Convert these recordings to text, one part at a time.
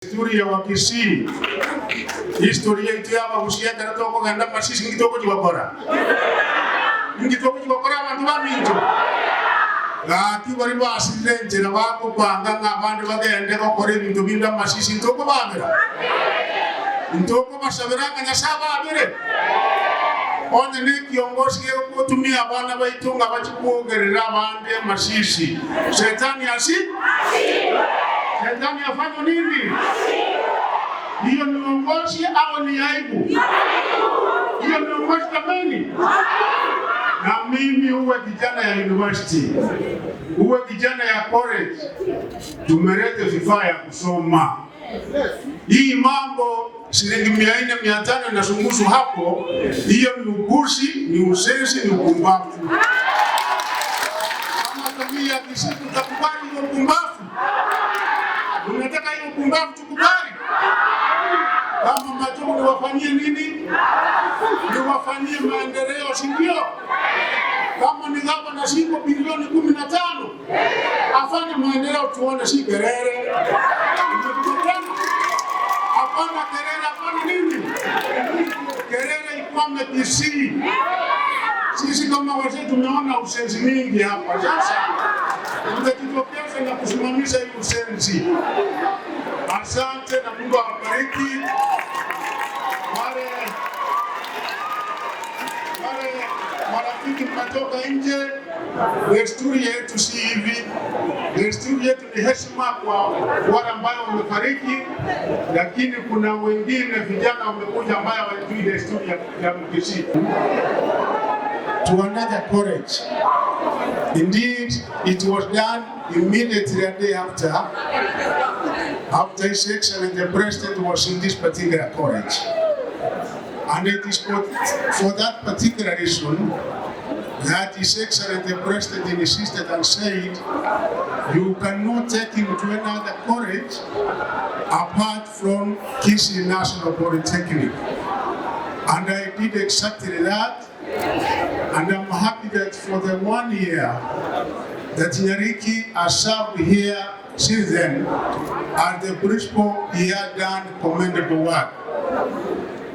Historia wa Kisii. Historia itu ya bagusia kana toko ganda masisi ngitoko jibakora. Ngitoko jibakora abantu baminjo. Gati bari basilenje na bako kwanga ngabandi bagende bakore ibintu binda masisi ngitoko babera. Ngitoko basabera kanya saba abere. Onye ni kiongozi yako kutumia abana baitunga bachikuogerera abandi masisi. Shetani asi? Shetani afanya nini? Hiyo ni uongozi au ni aibu? Hiyo ni uongozi kamili. Na mimi uwe kijana ya university, uwe kijana ya college, tumelete vifaa ya kusoma. Hii mambo shilingi 400 500 na sungusu hapo, hiyo ni upuzi, ni usensi, ni upumbavu. Kama tabia kisiku tutakubali hiyo upumbavu. Unataka hiyo upumbavu tukubali? Kama Machogu niwafanyie nini? Niwafanyie maendeleo, si ndio? Kama ni gava na shilingi bilioni 15, afanye maendeleo tuone, si kelele. Hapana kelele, hapana nini? Kelele ikwame Kisii. Sisi kama wazee tumeona usenzi mingi hapa. Sasa tutakitokeza na kusimamisha hii usenzi. Asante na Mungu awabariki. Wale marafiki mnatoka nje, desturi yetu si hivi. Desturi yetu ni heshima kwa wale ambao wamefariki, lakini kuna wengine vijana wamekuja ambao hawajui desturi ya Kisii. To another college. Indeed, it was done immediately a day after His Excellency the President was in this particular college. And it is for that particular reason that His Excellency the President insisted and said, you cannot take him to another college apart from Kisii National Polytechnic. And I did exactly that. And I'm happy that for the 1 year that Nyariki has served here since then, as the principal, he has done commendable work.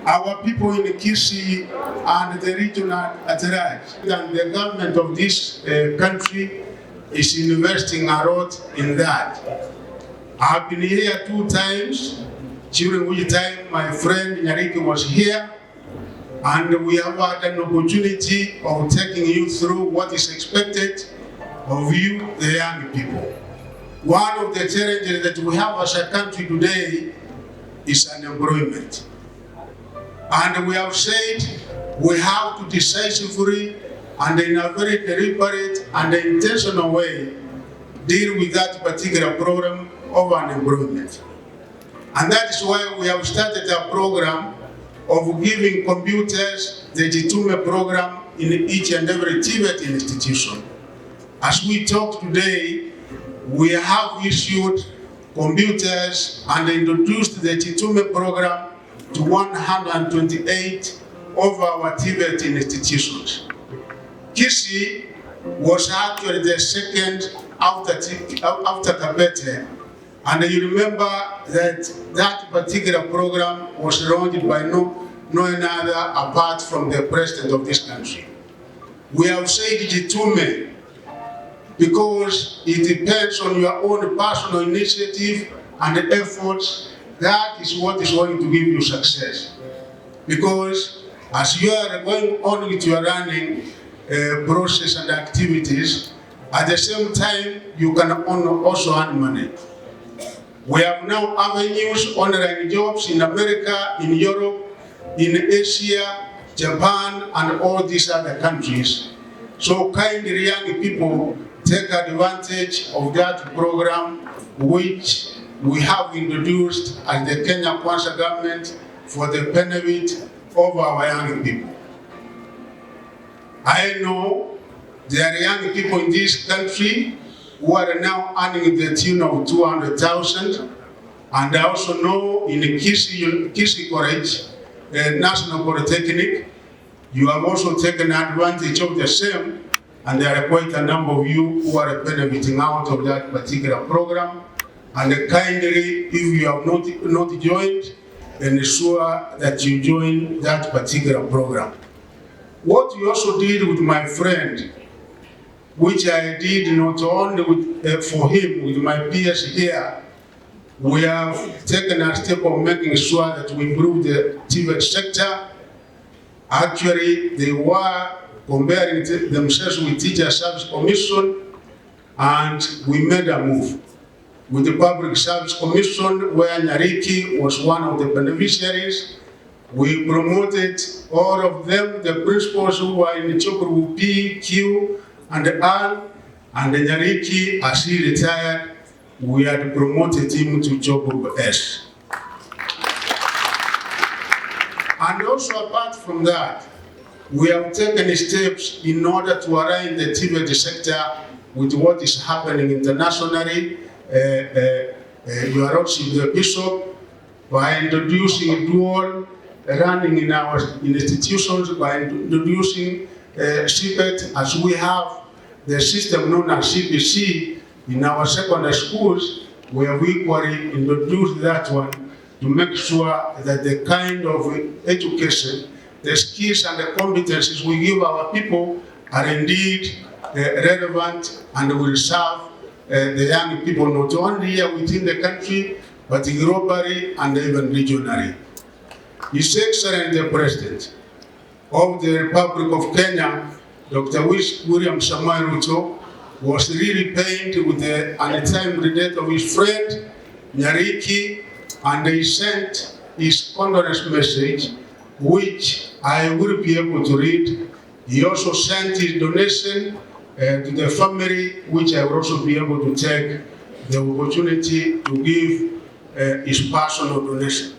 Our people in Kisii and the region at large, and the government of this country is investing a lot in that. I've been here 2 times, during which time my friend Nyariki was here. And we have had an opportunity of taking you through what is expected of you, the young people. One of the challenges that we have as a country today is unemployment. And we have said we have to decisively and in a very deliberate and intentional way deal with that particular problem of unemployment. And that is why we have started a program of giving computers, the Jitume program, in each and every TIVET institution. As we talk today, we have issued computers and introduced the Jitume program to 128 of our TIVET institutions. Kisii was actually the second after Kabete. And you remember that particular program was launched by no another apart from the president of this country. We have said Jitume because it depends on your own personal initiative and efforts. That is what is going to give you success. Because as you are going on with your running process and activities, at the same time you can also earn money. We have now avenues, online jobs in America, in Europe, in Asia, Japan, and all these other countries. So kindly young people, take advantage of that program which we have introduced as the Kenya Kwanza government for the benefit of our young people. I know there are young people in this country who are now earning the tune of 200,000, and I also know in Kisii College, National Polytechnic, you have also taken advantage of the same, and there are quite a number of you who are benefiting out of that particular program. and kindly, if you have not joined, ensure that you join that particular program. What we also did with my friend, which I did not only for him, with my peers here, we have taken a step of making sure that we improve the TIVET sector. Actually, they were comparing themselves with Teacher Service Commission, and we made a move with the Public Service Commission, where Nyariki was one of the beneficiaries. We promoted all of them, the principals who were in the Chokurubu P, Q, and R, and Nyariki, as he retired, we had promoted him to Chokurubu S. And also, apart from that, we have taken steps in order to align the TIVET sector with what is happening internationally. Your Lordship, the Bishop, by introducing dual running in our institutions, by introducing TIVET, as we have the system known as CPC in our secondary schools, we have equally introduced that one to make sure that the kind of education, the skills and the competencies we give our people are indeed relevant and will serve the young people not only here within the country, but globally and even regionally. His Excellency the President of the Republic of Kenya, Dr. William Samoei Ruto, was really pained with the untimely death of his friend Nyariki, and he sent his condolence message, which I will be able to read. He also sent his donation to the family, which I will also be able to take the opportunity to give his personal donation.